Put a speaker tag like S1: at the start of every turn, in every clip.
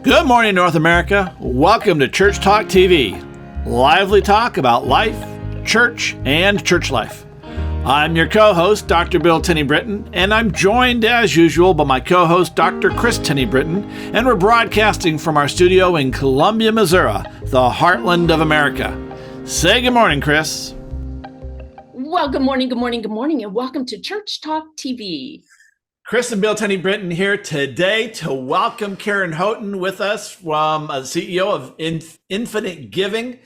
S1: Good morning, North America. Welcome to Church Talk TV. Lively talk about life, church, and church life. I'm your co-host, Dr. Bill Tenney-Britton, and I'm joined, as usual, by my co-host, Dr. Kris Tenney-Britton, and we're broadcasting from our studio in Columbia, Missouri, the heartland of America. Say good morning, Kris.
S2: Well, good morning, and welcome to Church Talk TV.
S1: Kris and Bill Tenney-Britton here today to welcome Karen Houghton with us, from CEO of Infinite Giving.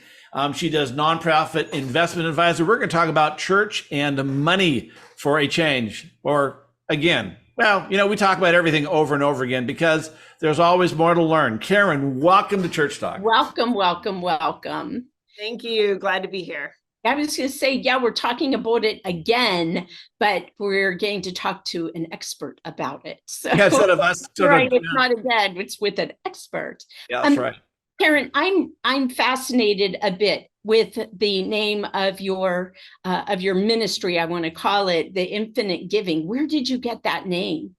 S1: She does nonprofit investment advisor. We're going to talk about church and money for a change, or again. Well, we talk about everything over and over again because there's always more to learn. Karen, welcome to Church Talk.
S2: Welcome.
S3: Thank you. Glad to be here.
S2: I was going to say, we're talking about it again, but we're going to talk to an expert about it. So,
S1: instead of us,
S2: right? It's not again; it's with an expert.
S1: Yeah, that's right.
S2: Karen, I'm fascinated a bit with the name of your ministry. I want to call it the Infinite Giving. Where did you get that name?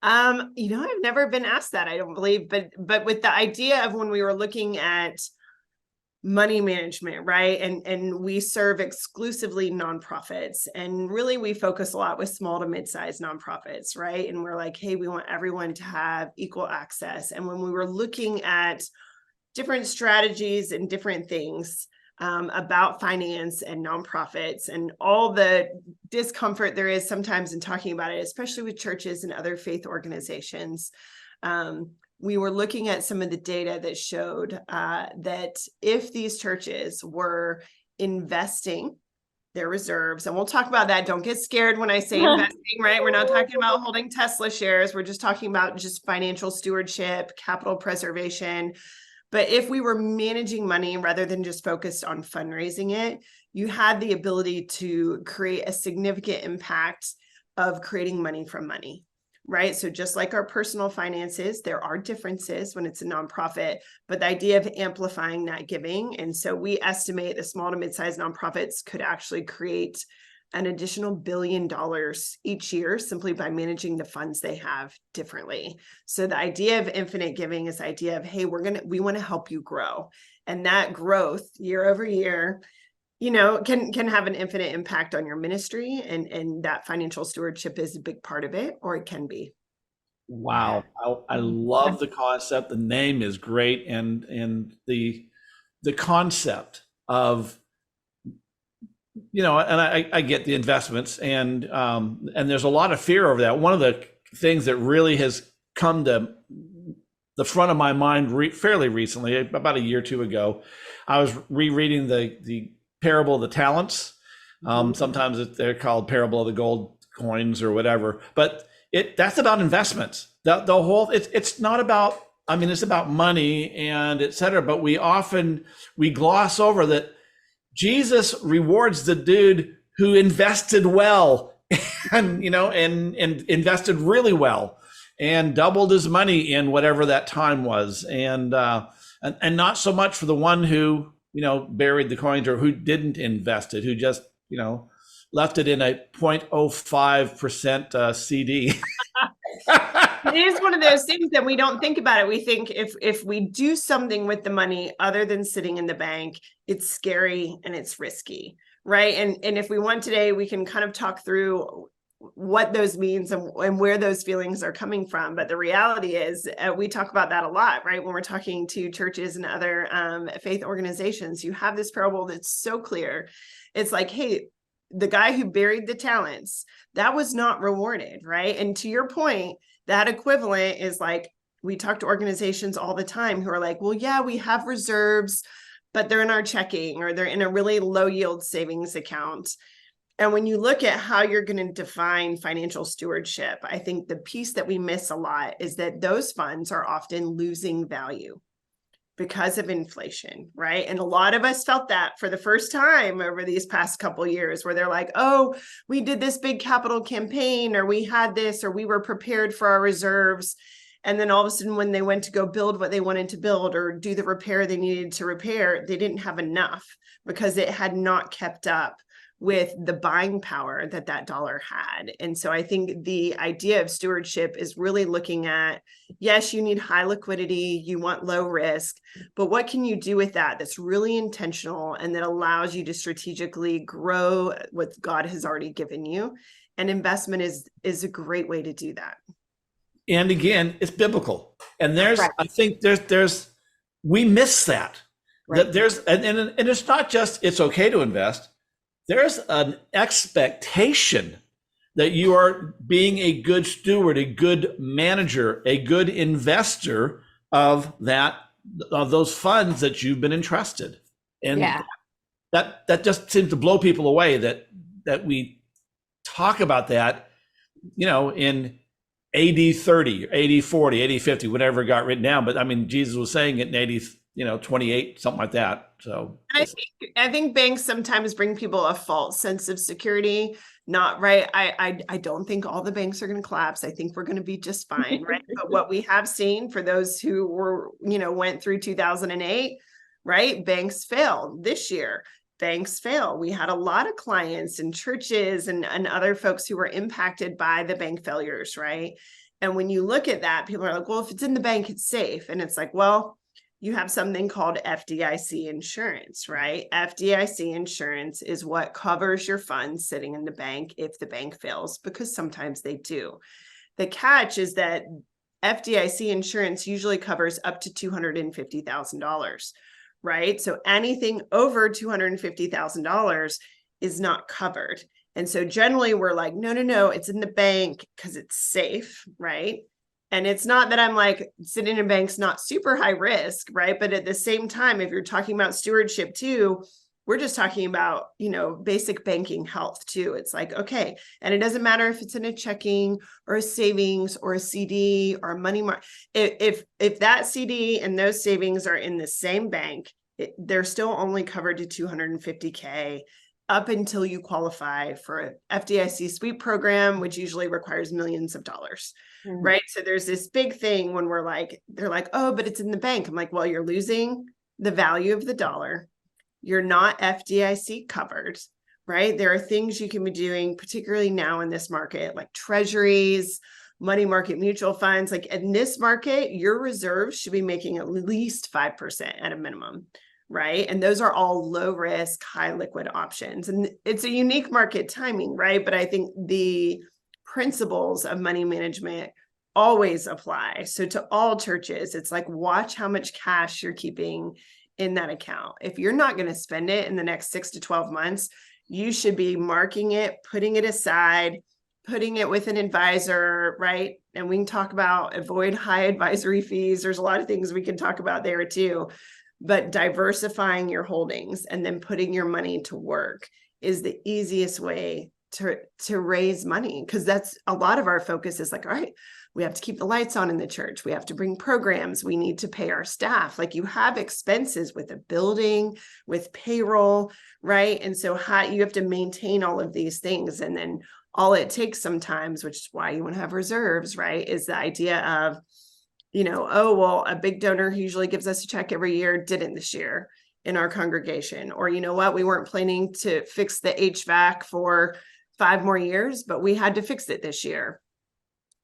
S3: I've never been asked that, I don't believe, but with the idea of when we were looking at money management, right? And we serve exclusively nonprofits, and really we focus a lot with small to mid-sized nonprofits, right? And we're like, hey, we want everyone to have equal access. And when we were looking at different strategies and different things about finance and nonprofits and all the discomfort there is sometimes in talking about it, especially with churches and other faith organizations, we were looking at some of the data that showed that if these churches were investing their reserves, and we'll talk about that. Don't get scared when I say investing, right? We're not talking about holding Tesla shares. We're just talking about just financial stewardship, capital preservation. But if we were managing money rather than just focused on fundraising it, you had the ability to create a significant impact of creating money from money. Right. So just like our personal finances, there are differences when it's a nonprofit, but the idea of amplifying that giving. And so we estimate the small to mid-sized nonprofits could actually create an additional $1 billion each year simply by managing the funds they have differently. So the idea of infinite giving is the idea of, hey, we want to help you grow. And that growth year over year, can have an infinite impact on your ministry, and that financial stewardship is a big part of it, or it can be.
S1: Wow. I love the concept. The name is great. And the concept of, and I get the investments, and there's a lot of fear over that. One of the things that really has come to the front of my mind fairly recently, about a year or two ago, I was rereading the parable of the talents. Sometimes they're called parable of the gold coins or whatever, but that's about investments. The whole, it's not about, it's about money and et cetera, but we gloss over that Jesus rewards the dude who invested well and invested really well and doubled his money in whatever that time was. And not so much for the one who, buried the coins, or who didn't invest it, who just, left it in a 0.05% CD.
S3: It is one of those things that we don't think about it. We think if we do something with the money other than sitting in the bank, it's scary and it's risky, right? And if we want today, we can kind of talk through what those means and where those feelings are coming from. But the reality is we talk about that a lot, right? When we're talking to churches and other faith organizations, you have this parable that's so clear. It's like, hey, the guy who buried the talents, that was not rewarded, right? And to your point, that equivalent is like, we talk to organizations all the time who are like, well, yeah, we have reserves, but they're in our checking, or they're in a really low yield savings account. And when you look at how you're going to define financial stewardship, I think the piece that we miss a lot is that those funds are often losing value because of inflation, right? And a lot of us felt that for the first time over these past couple of years, where they're like, oh, we did this big capital campaign, or we had this, or we were prepared for our reserves. And then all of a sudden, when they went to go build what they wanted to build or do the repair they needed to repair, they didn't have enough because it had not kept up with the buying power that that dollar had. And so I think the idea of stewardship is really looking at, yes, you need high liquidity, you want low risk, but what can you do with that that's really intentional and that allows you to strategically grow what God has already given you? And investment is a great way to do that.
S1: And again, it's biblical. And there's,
S2: Right.
S1: I think we miss that.
S2: Right.
S1: That and it's not just, it's okay to invest. There's an expectation that you are being a good steward, a good manager, a good investor of those funds that you've been entrusted. And
S2: Yeah.
S1: that just seems to blow people away that we talk about that, in AD 30, AD 40, AD 50, whatever got written down. But I mean, Jesus was saying it in AD 28, something like that. So
S3: I think banks sometimes bring people a false sense of security. Not right. I don't think all the banks are going to collapse. I think we're going to be just fine, right? But what we have seen for those who went through 2008, right? Banks failed this year. Banks fail. We had a lot of clients and churches and other folks who were impacted by the bank failures, right? And when you look at that, people are like, well, if it's in the bank, it's safe. And it's like, well, you have something called FDIC insurance, right? FDIC insurance is what covers your funds sitting in the bank if the bank fails, because sometimes they do. The catch is that FDIC insurance usually covers up to $250,000. Right? So anything over $250,000 is not covered. And so generally we're like, no, it's in the bank because it's safe, right? And it's not that I'm like sitting in a bank's not super high risk, right? But at the same time, if you're talking about stewardship too, we're just talking about, basic banking health too. It's like, okay. And it doesn't matter if it's in a checking or a savings or a CD or a money market. If that CD and those savings are in the same bank, they're still only covered to $250K up until you qualify for an FDIC sweep program, which usually requires millions of dollars. Right. So there's this big thing when they're like, oh, but it's in the bank. I'm like, well, you're losing the value of the dollar. You're not FDIC covered, right? There are things you can be doing, particularly now in this market, like treasuries, money market mutual funds. Like in this market, your reserves should be making at least 5% at a minimum, right? And those are all low risk, high liquid options. And it's a unique market timing, right? But I think the principles of money management always apply. So to all churches, it's like, watch how much cash you're keeping in that account. If you're not going to spend it in the next 6 to 12 months, you should be marking it, putting it aside, putting it with an advisor, right? And we can talk about avoid high advisory fees. There's a lot of things we can talk about there too, but diversifying your holdings and then putting your money to work is the easiest way to raise money. Because that's a lot of our focus is like, all right, we have to keep the lights on in the church. We have to bring programs. We need to pay our staff. Like you have expenses with a building, with payroll, right? And so you have to maintain all of these things. And then all it takes sometimes, which is why you want to have reserves, right? Is the idea of, oh, well, a big donor who usually gives us a check every year didn't this year in our congregation. Or you know what? We weren't planning to fix the HVAC for 5 more years, but we had to fix it this year.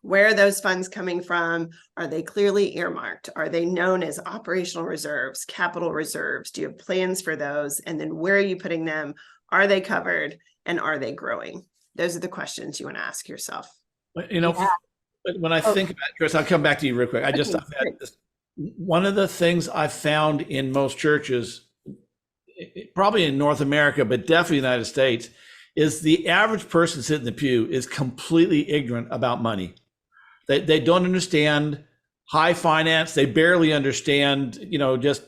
S3: Where are those funds coming from? Are they clearly earmarked? Are they known as operational reserves, capital reserves? Do you have plans for those? And then where are you putting them? Are they covered? And are they growing? Those are the questions you want to ask yourself.
S1: When I think about it, Kris, I'll come back to you real quick. I've had this, one of the things I've found in most churches, probably in North America, but definitely the United States, is the average person sitting in the pew is completely ignorant about money. They don't understand high finance. They barely understand, just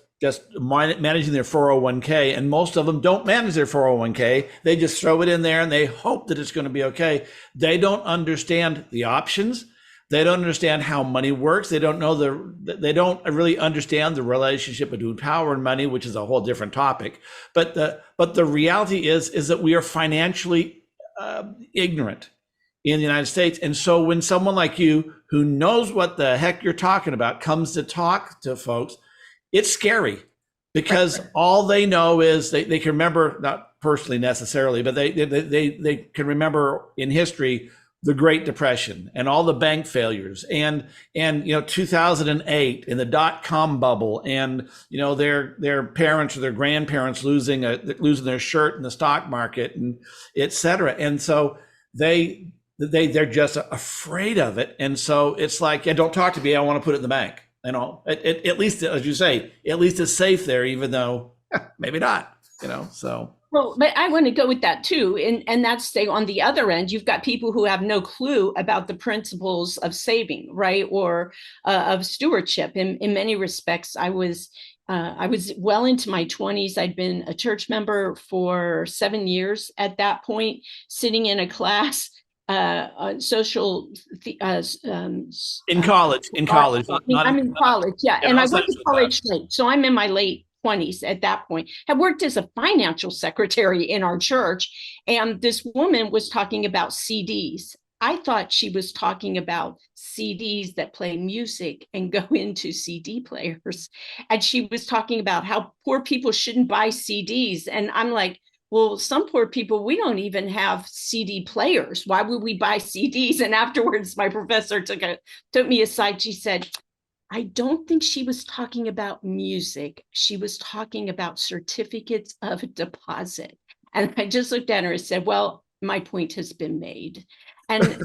S1: managing their 401k. And most of them don't manage their 401k. They just throw it in there and they hope that it's going to be okay. They don't understand the options. They don't understand how money works. They don't really understand the relationship between power and money, which is a whole different topic. But the reality is that we are financially ignorant in the United States. And so when someone like you, who knows what the heck you're talking about, comes to talk to folks, it's scary because all they know is they can remember, not personally necessarily, but they can remember in history the Great Depression and all the bank failures and 2008 and the dot-com bubble and their parents or their grandparents losing their shirt in the stock market and et cetera. And so they're just afraid of it. And so it's like, yeah, don't talk to me. I want to put it in the bank. At least, as you say, at least it's safe there, even though maybe not, so.
S2: Well, but I want to go with that too. And that's say on the other end, you've got people who have no clue about the principles of saving, right? Or of stewardship. In many respects, I was well into my 20s. I'd been a church member for 7 years at that point, sitting in a class in college. I'm in college, yeah. And I went to college late, so I'm in my late 20s at that point. Had worked as a financial secretary in our church, and this woman was talking about CDs. I thought she was talking about CDs that play music and go into CD players, and she was talking about how poor people shouldn't buy CDs, and I'm like, well, some poor people, we don't even have CD players. Why would we buy CDs? And afterwards, my professor took me aside. She said, I don't think she was talking about music. She was talking about certificates of deposit. And I just looked at her and said, well, my point has been made. And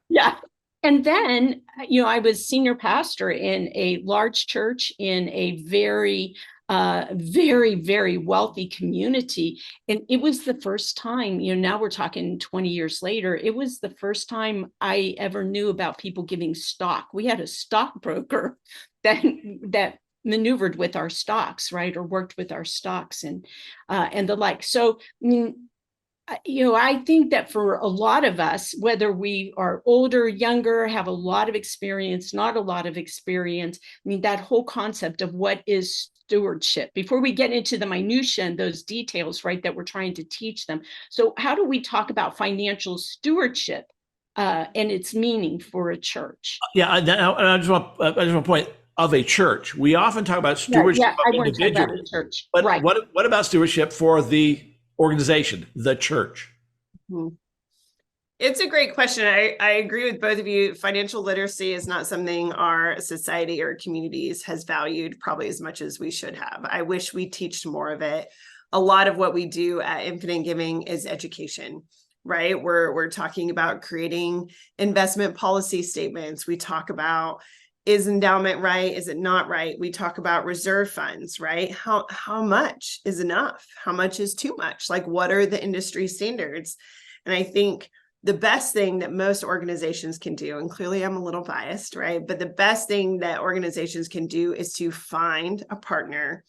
S2: yeah. And then, I was senior pastor in a large church in a very, very wealthy community. And it was the first time, now we're talking 20 years later, it was the first time I ever knew about people giving stock. We had a stockbroker that maneuvered with our stocks, right? Or worked with our stocks and the like. So, I think that for a lot of us, whether we are older, younger, have a lot of experience, not a lot of experience, that whole concept of what is stewardship, before we get into the minutia and those details, right, that we're trying to teach them. So how do we talk about financial stewardship and its meaning for a church?
S1: Yeah, I just want to point of a church. We often talk about stewardship of individuals,
S2: church.
S1: But
S2: right.
S1: What about stewardship for the organization, the church?
S3: Mm-hmm. It's a great question. I agree with both of you. Financial literacy is not something our society or communities has valued probably as much as we should have. I wish we teach more of it. A lot of what we do at Infinite Giving is education, right? We're talking about creating investment policy statements. We talk about, is endowment right? Is it not right? We talk about reserve funds, right? How much is enough? How much is too much? Like, what are the industry standards? And I think the best thing that most organizations can do, and clearly I'm a little biased, right? But the best thing that organizations can do is to find a partner,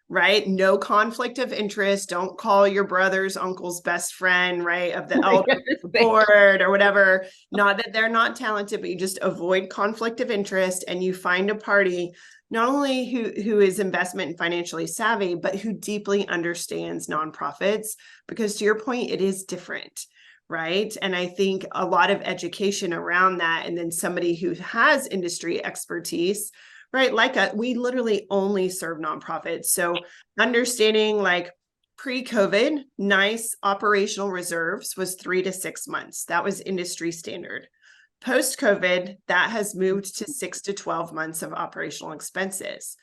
S3: right? No conflict of interest. Don't call your brother's uncle's best friend, right? Of the elder board or whatever. Not that they're not talented, but you just avoid conflict of interest and you find a party, not only who is investment and financially savvy, but who deeply understands nonprofits, because to your point, it is different. Right. And I think a lot of education around that, and then somebody who has industry expertise, right? Like we literally only serve nonprofits. So understanding, like, pre-COVID, nice operational reserves was 3 to 6 months. That was industry standard. Post-COVID, that has moved to 6 to 12 months of operational expenses.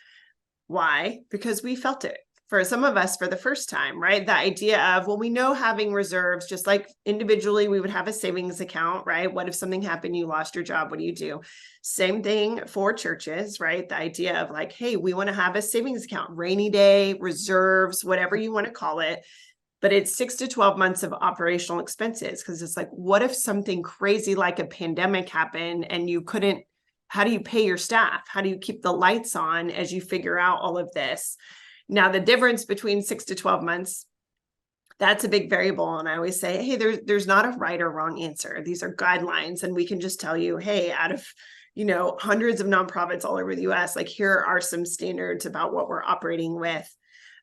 S3: Why? Because we felt it. For some of us for the first time, right? The idea of, well, we know having reserves, just like individually, we would have a savings account, right? What if something happened, you lost your job, what do you do? Same thing for churches, right? The idea of like, hey, we want to have a savings account, rainy day, reserves, whatever you want to call it. But it's 6 to 12 months of operational expenses, because it's like, what if something crazy like a pandemic happened and you couldn't, how do you pay your staff? How do you keep the lights on as you figure out all of this? Now, the difference between 6 to 12 months, that's a big variable. And I always say, hey, there's not a right or wrong answer. These are guidelines. And we can just tell you, hey, out of, hundreds of nonprofits all over the US, like, here are some standards about what we're operating with.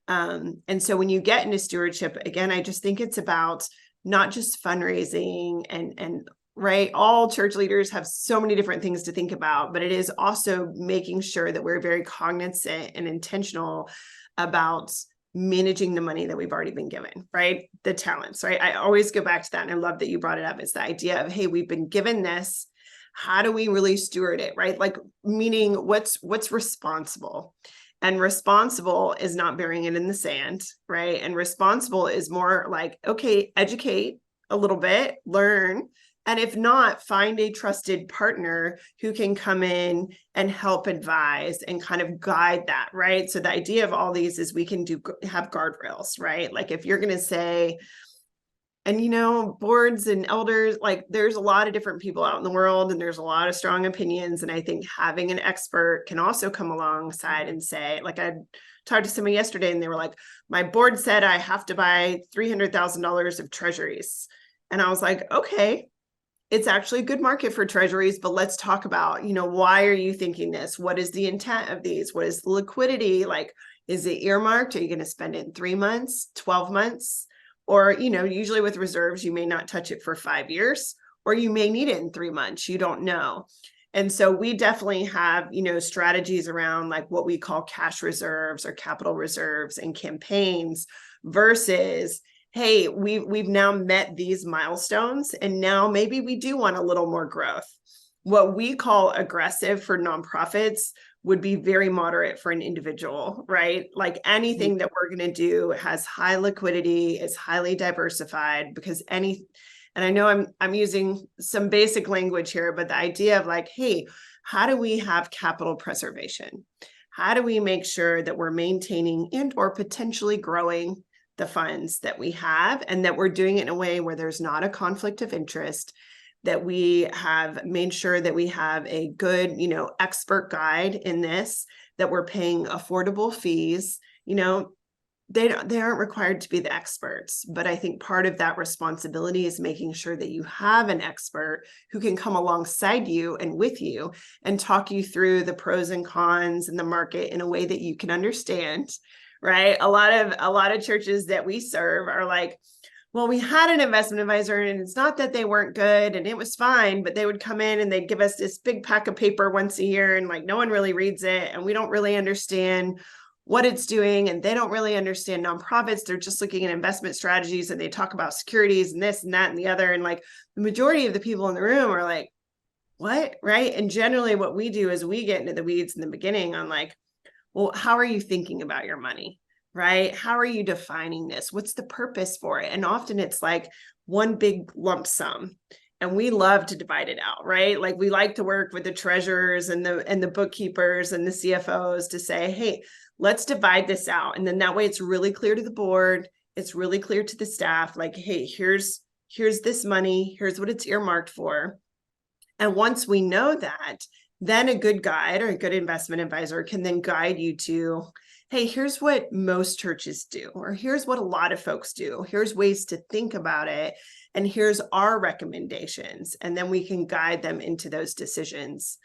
S3: And so when you get into stewardship, again, I just think it's about not just fundraising and right. All church leaders have so many different things to think about, but it is also making sure that we're very cognizant and intentional about managing the money that we've already been given, right? The talents, right? I always go back to that. And I love that you brought it up. It's the idea of, hey, we've been given this. How do we really steward it, right? Like, meaning what's responsible? And responsible is not burying it in the sand, right? And responsible is more like, okay, educate a little bit, learn. And if not, find a trusted partner who can come in and help advise and kind of guide that, right? So the idea of all these is we can have guardrails, right? Like if you're going to say, and boards and elders, like there's a lot of different people out in the world and there's a lot of strong opinions. And I think having an expert can also come alongside and say, like I talked to somebody yesterday and they were like, my board said I have to buy $300,000 of treasuries. And I was like, okay, it's actually a good market for treasuries, but let's talk about, why are you thinking this? What is the intent of these? What is the liquidity? Like, is it earmarked? Are you going to spend it in 3 months, 12 months? Or, usually with reserves, you may not touch it for 5 years, or you may need it in 3 months. You don't know. And so we definitely have, strategies around like what we call cash reserves or capital reserves and campaigns versus, hey, we've now met these milestones and now maybe we do want a little more growth. What we call aggressive for nonprofits would be very moderate for an individual, right? Like anything that we're going to do has high liquidity, is highly diversified because and I know I'm using some basic language here, but the idea of like, hey, how do we have capital preservation? How do we make sure that we're maintaining and or potentially growing the funds that we have and that we're doing it in a way where there's not a conflict of interest, that we have made sure that we have a good, expert guide in this, that we're paying affordable fees. They aren't required to be the experts, but I think part of that responsibility is making sure that you have an expert who can come alongside you and with you and talk you through the pros and cons in the market in a way that you can understand, right? A lot of churches that we serve are like, well, we had an investment advisor and it's not that they weren't good and it was fine, but they would come in and they'd give us this big pack of paper once a year and like no one really reads it and we don't really understand what it's doing and they don't really understand nonprofits. They're just looking at investment strategies and they talk about securities and this and that and the other. And like the majority of the people in the room are like, what? Right. And generally what we do is we get into the weeds in the beginning on like, well, how are you thinking about your money? Right? How are you defining this? What's the purpose for it? And often it's like one big lump sum. And we love to divide it out, right? Like we like to work with the treasurers and the bookkeepers and the CFOs to say, hey, let's divide this out. And then that way it's really clear to the board. It's really clear to the staff, like, hey, here's this money. Here's what it's earmarked for. And once we know that, then a good guide or a good investment advisor can then guide you to, hey, here's what most churches do, or here's what a lot of folks do. Here's ways to think about it. And here's our recommendations. And then we can guide them into those decisions.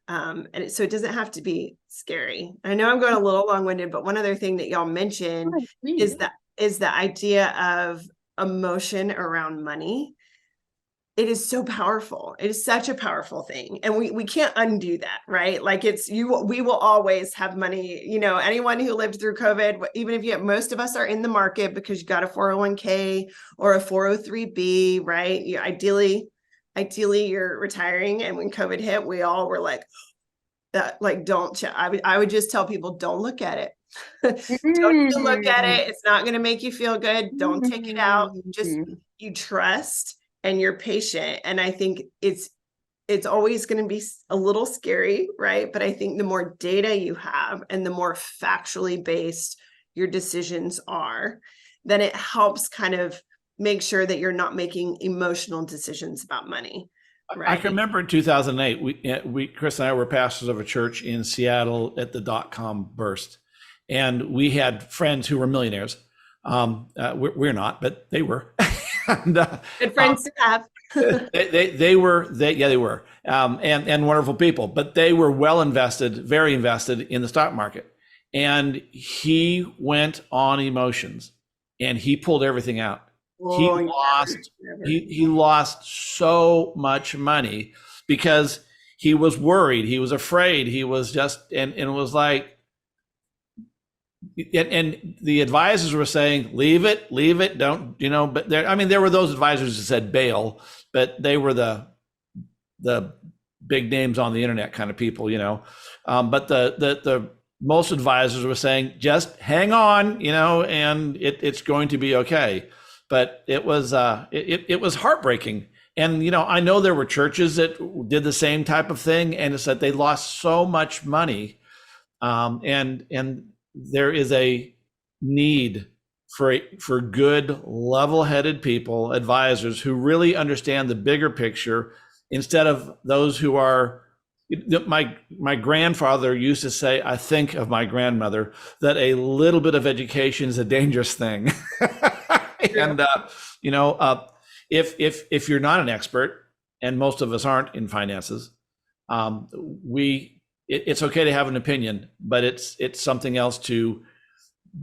S3: So it doesn't have to be scary. I know I'm going a little long-winded, but one other thing that y'all mentioned is the idea of emotion around money. It is so powerful. It is such a powerful thing. And we can't undo that, right? Like we will always have money, anyone who lived through COVID, even if most of us are in the market because you got a 401k or a 403b, right? Ideally you're retiring. And when COVID hit, we all were like, that, like, I would just tell people, don't look at it. Don't even look at it. It's not going to make you feel good. Don't take it out. Just you trust and you're patient. And I think it's always going to be a little scary, right? But I think the more data you have and the more factually based your decisions are, then it helps kind of make sure that you're not making emotional decisions about money. Right?
S1: I can remember in 2008, we Kris and I were pastors of a church in Seattle at the .com burst. And we had friends who were millionaires. We're not, but they were. And,
S3: good friends to have.
S1: they were, and wonderful people, but they were very invested in the stock market. And he went on emotions and he pulled everything out. He lost so much money because he was worried, he was afraid, he was just, and it was like, and the advisors were saying, leave it, don't, but there were those advisors who said bail, but they were the big names on the internet kind of people, but the most advisors were saying, just hang on, and it's going to be okay. But it was heartbreaking. And, I know there were churches that did the same type of thing, and it's that they lost so much money. And there is a need for good, level-headed people, advisors who really understand the bigger picture, instead of those who are. My grandfather used to say, I think of my grandmother, that a little bit of education is a dangerous thing. And if you're not an expert, and most of us aren't in finances, it's okay to have an opinion, but it's something else to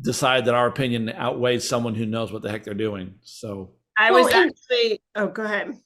S1: decide that our opinion outweighs someone who knows what the heck they're doing. So
S3: go ahead.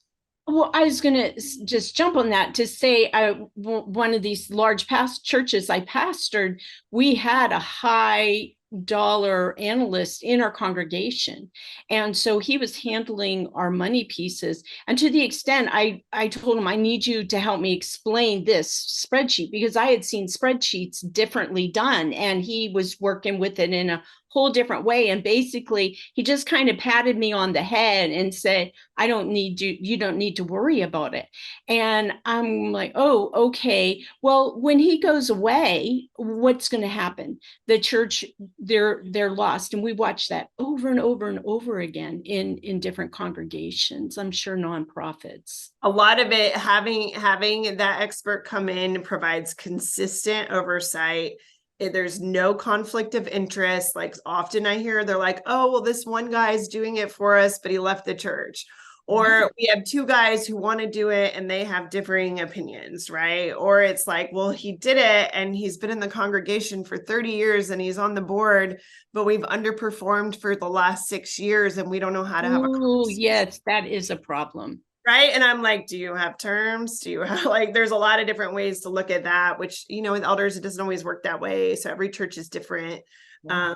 S2: Well, I was going to just jump on that to say, one of these large churches I pastored, we had a high dollar analyst in our congregation. And so he was handling our money pieces. And to the extent I told him, I need you to help me explain this spreadsheet, because I had seen spreadsheets differently done, and he was working with it in a whole different way. And basically he just kind of patted me on the head and said, you don't need to worry about it. And I'm like, oh, okay. Well, when he goes away, what's going to happen? The church, they're lost. And we watch that over and over and over again in different congregations, I'm sure nonprofits.
S3: A lot of it, having that expert come in, provides consistent oversight. There's no conflict of interest. Like, often I hear they're like, oh, well, this one guy is doing it for us, but he left the church. Or we have two guys who want to do it and they have differing opinions, right? Or it's like, well, he did it and he's been in the congregation for 30 years and he's on the board, but we've underperformed for the last 6 years and we don't know how to have a conversation.
S2: Yes, that is a problem.
S3: Right. And I'm like, do you have terms? Do you have, there's a lot of different ways to look at that, which, with elders, it doesn't always work that way. So every church is different. Yeah.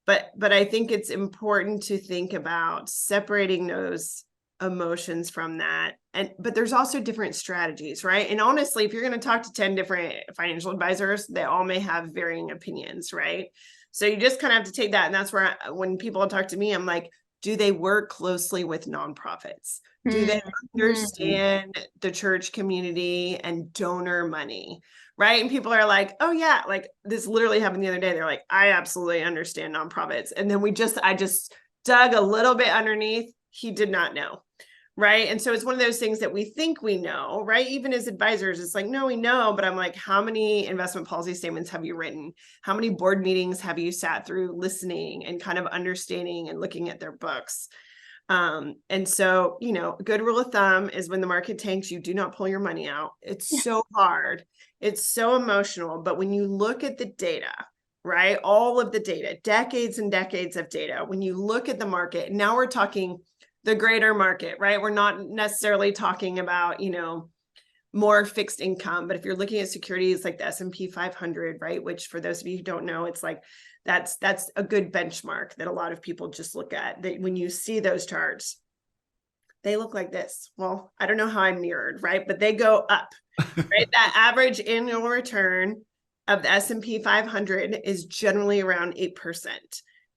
S3: But I think it's important to think about separating those emotions from that. But there's also different strategies, right? And honestly, if you're going to talk to 10 different financial advisors, they all may have varying opinions, right? So you just kind of have to take that. And that's where when people talk to me, I'm like, do they work closely with nonprofits? Do they understand the church community and donor money? Right. And people are like, oh, yeah, like this literally happened the other day. They're like, I absolutely understand nonprofits. And then I just dug a little bit underneath. He did not know. Right. And so it's one of those things that we think we know, right? Even as advisors, it's like, no, we know. But I'm like, how many investment policy statements have you written? How many board meetings have you sat through listening and kind of understanding and looking at their books? And so, a good rule of thumb is when the market tanks, you do not pull your money out. It's so hard. It's so emotional. But when you look at the data, right, all of the data, decades and decades of data, when you look at the market, now we're talking the greater market, right? We're not necessarily talking about, more fixed income, but if you're looking at securities like the S&P 500, right, which for those of you who don't know, it's like, that's a good benchmark that a lot of people just look at. That when you see those charts, they look like this. Well, I don't know how I'm mirrored, right? But they go up, right? That average annual return of the S&P 500 is generally around 8%.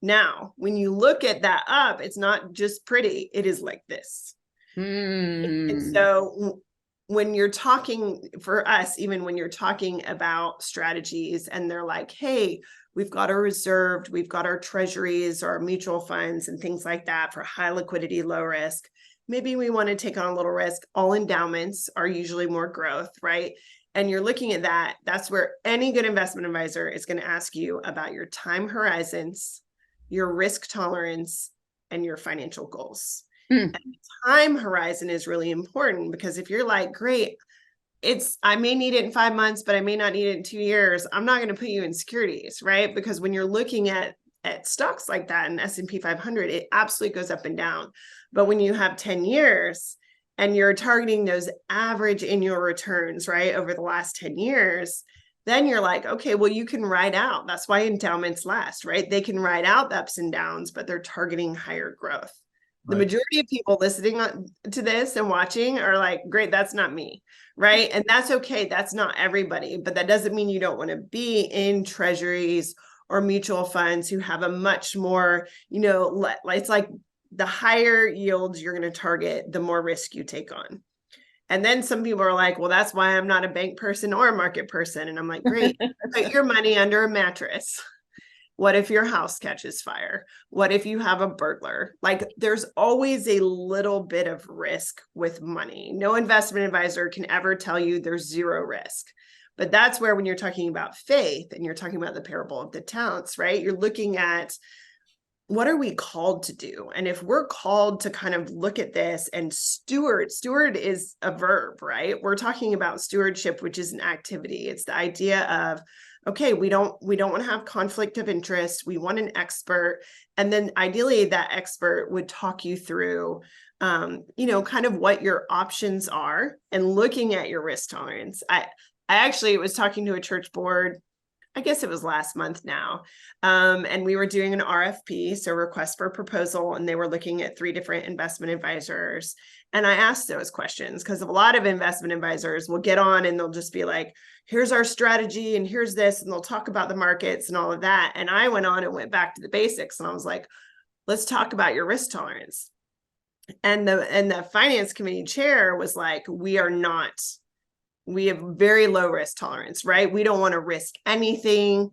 S3: Now, when you look at that up, it's not just pretty, it is like this. And so when you're talking, for us, even when you're talking about strategies and they're like, hey, we've got our reserved, we've got our treasuries or our mutual funds and things like that for high liquidity, low risk. Maybe we want to take on a little risk. All endowments are usually more growth, right? And you're looking at that. That's where any good investment advisor is going to ask you about your time horizons, your risk tolerance, and your financial goals. And the time horizon is really important, because if you're like, great, I may need it in 5 months, but I may not need it in 2 years, I'm not going to put you in securities, right? Because when you're looking at stocks like that in S&P 500, it absolutely goes up and down. But when you have 10 years and you're targeting those average annual returns, right, over the last 10 years, then you're like, okay, well, you can ride out. That's why endowments last, right? They can ride out the ups and downs, but they're targeting higher growth. The majority of people listening to this and watching are like, great, that's not me, right? And that's okay. That's not everybody, but that doesn't mean you don't want to be in treasuries or mutual funds who have a much more, it's like the higher yields you're going to target, the more risk you take on. And then some people are like, well, that's why I'm not a bank person or a market person. And I'm like, great, put your money under a mattress. What if your house catches fire? What if you have a burglar? Like, there's always a little bit of risk with money. No investment advisor can ever tell you there's zero risk. But that's where, when you're talking about faith and you're talking about the parable of the talents, right? You're looking at, what are we called to do? And if we're called to kind of look at this and steward is a verb, right? We're talking about stewardship, which is an activity. It's the idea of, okay, we don't want to have conflict of interest. We want an expert. And then ideally that expert would talk you through, kind of what your options are and looking at your risk tolerance. I actually was talking to a church board, I guess it was last month now. And we were doing an RFP, so request for proposal, and they were looking at 3 different investment advisors. And I asked those questions because a lot of investment advisors will get on and they'll just be like, here's our strategy and here's this, and they'll talk about the markets and all of that. And I went on and went back to the basics, and I was like, let's talk about your risk tolerance. And the finance committee chair was like, we have very low risk tolerance, right? We don't want to risk anything.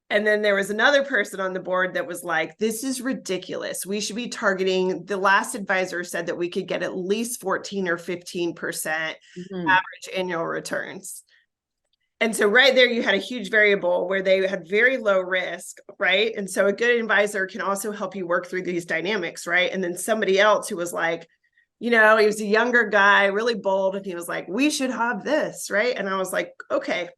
S3: And then there was another person on the board that was like, this is ridiculous. We should be targeting, the last advisor said that we could get at least 14 or 15% average annual returns. And so right there, you had a huge variable where they had very low risk, right? And so a good advisor can also help you work through these dynamics, right? And then somebody else who was like, he was a younger guy, really bold, and he was like, we should have this, right? And I was like, okay,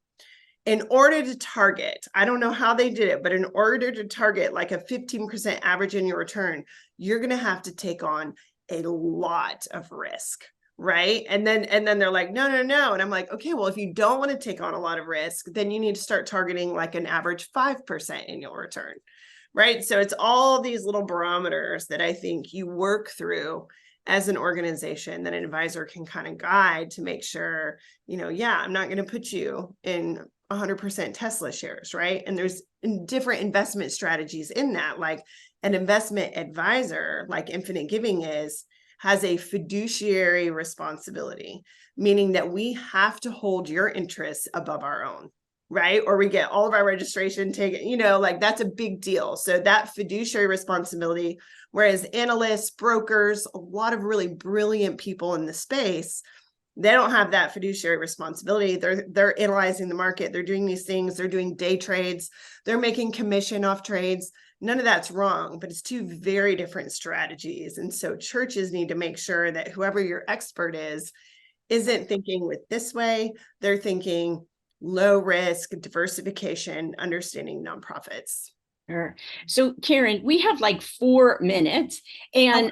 S3: in order to target, I don't know how they did it, but in order to target like a 15% average annual return, you're going to have to take on a lot of risk, right? And then they're like, no. And I'm like, okay, well, if you don't want to take on a lot of risk, then you need to start targeting like an average 5% annual return, right? So it's all these little barometers that I think you work through as an organization that an advisor can kind of guide to make sure, I'm not going to put you in 100% Tesla shares, right? And there's different investment strategies in that. Like an investment advisor, like Infinite Giving has a fiduciary responsibility, meaning that we have to hold your interests above our own, right? Or we get all of our registration taken, like that's a big deal. So that fiduciary responsibility, whereas analysts, brokers, a lot of really brilliant people in the space, they don't have that fiduciary responsibility. They're analyzing the market. They're doing these things. They're doing day trades. They're making commission off trades. None of that's wrong, but it's 2 very different strategies. And so churches need to make sure that whoever your expert isn't thinking with this way. They're thinking low risk, diversification, understanding nonprofits.
S2: Sure. So Karen, we have like 4 minutes, and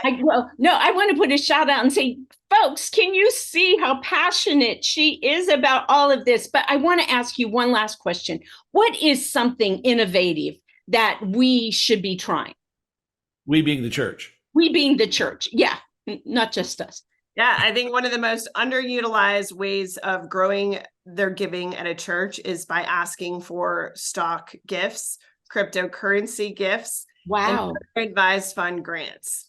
S3: okay.
S2: I want to put a shout out and say, folks, can you see how passionate she is about all of this? But I want to ask you one last question. What is something innovative that we should be trying?
S1: We being the church.
S2: We being the church. Yeah. Not just us.
S3: Yeah, I think one of the most underutilized ways of growing their giving at a church is by asking for stock gifts, cryptocurrency gifts,
S2: wow,
S3: and advised fund grants.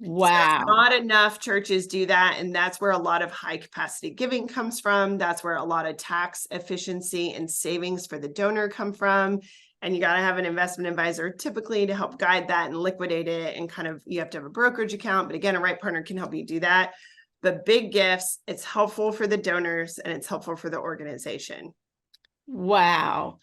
S2: Wow.
S3: So not enough churches do that. And that's where a lot of high capacity giving comes from. That's where a lot of tax efficiency and savings for the donor come from. And you got to have an investment advisor typically to help guide that and liquidate it. And kind of, you have to have a brokerage account, but again, a right partner can help you do that. But big gifts, it's helpful for the donors and it's helpful for the organization.
S2: Wow.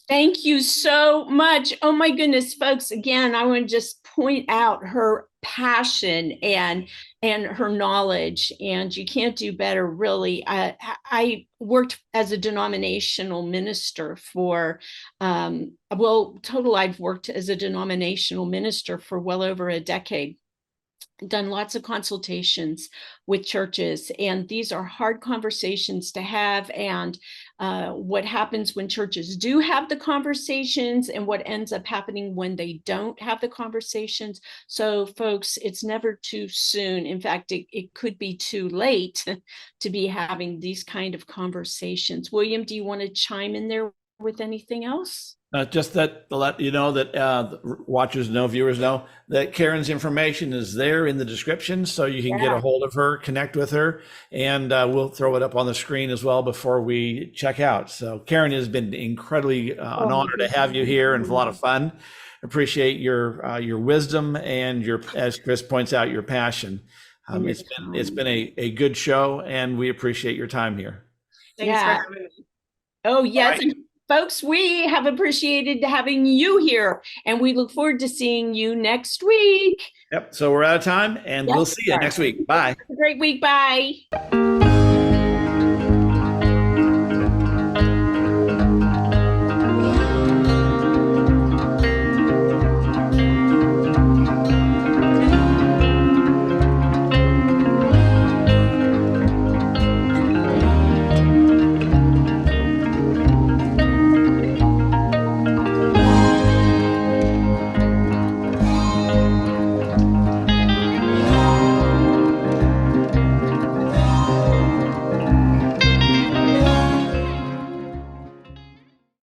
S2: Thank you so much. Oh my goodness, folks. Again, I want to just point out her passion and her knowledge, and you can't do better, really. I worked as a denominational minister for, I've worked as a denominational minister for well over a decade. done lots of consultations with churches, and these are hard conversations to have. And what happens when churches do have the conversations, and what ends up happening when they don't have the conversations. So folks, it's never too soon. In fact, it could be too late to be having these kind of conversations. William, do you want to chime in there with anything else?
S1: Just that to let you know that watchers know, viewers know that Karen's information is there in the description, so you can get a hold of her, connect with her, and we'll throw it up on the screen as well before we check out. So Karen, has been incredibly an honor to have you here, and a lot of fun. Appreciate your wisdom and your, as Kris points out, your passion. It's been a good show, and we appreciate your time here.
S3: Thanks for having me.
S2: Oh yes. Right. Folks, we have appreciated having you here, and we look forward to seeing you next week.
S1: Yep. So we're out of time, and we'll see you next week. Bye.
S2: Have a great week. Bye.